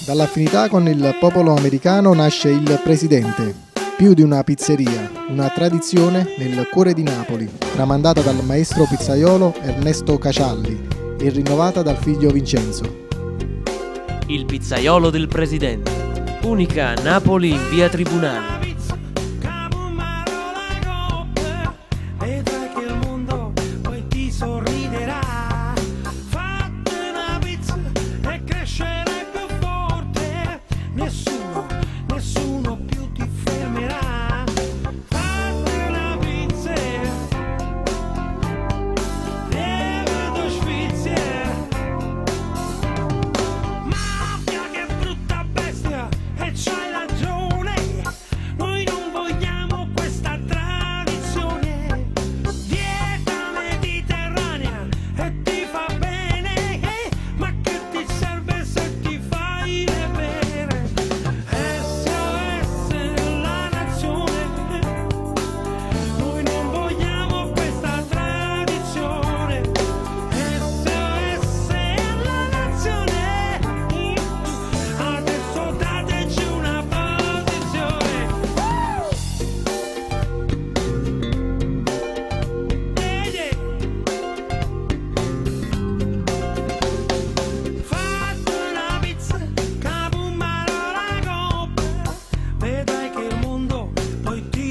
Dall'affinità con il popolo americano nasce il Presidente, più di una pizzeria, una tradizione nel cuore di Napoli, tramandata dal maestro pizzaiolo Ernesto Cacialli e rinnovata dal figlio Vincenzo. Il pizzaiolo del Presidente, unica a Napoli in via Tribunale. Nessuno più ti fermerà. Fate una pizza, leva due sfizie. Mafia, che brutta bestia, e c'hai ragione. Noi non vogliamo questa tradizione. Dieta mediterranea e ti fa bene, ma che ti serve se ti fai le bere?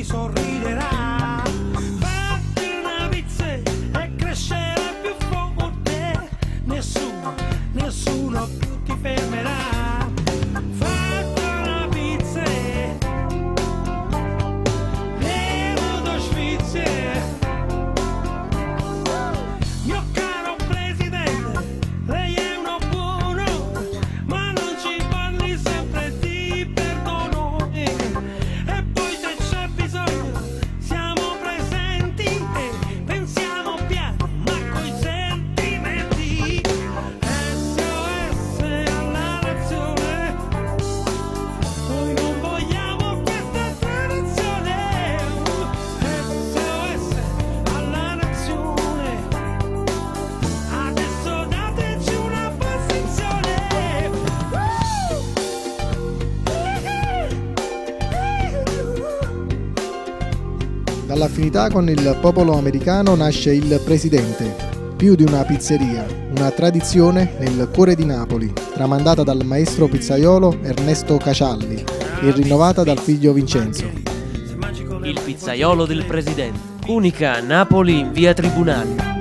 Sorriderà. Fatti una pizza e crescerà più forte. Nessuno più ti fermerà. Fatti una pizza, levo due sfizie. Mio caro Presidente, lei è uno buono, ma non ci parli sempre di perdono. E poi se c'è bisogno siamo presenti e pensiamo piano ma coi sentimenti. SOS alla nazione, noi non vogliamo questa tradizione. SOS alla nazione, adesso dateci una posizione. Dall'affinità con il popolo americano nasce il Presidente, più di una pizzeria, una tradizione nel cuore di Napoli, tramandata dal maestro pizzaiolo Ernesto Cacialli e rinnovata dal figlio Vincenzo. Il pizzaiolo del Presidente, unica a Napoli in via Tribunale.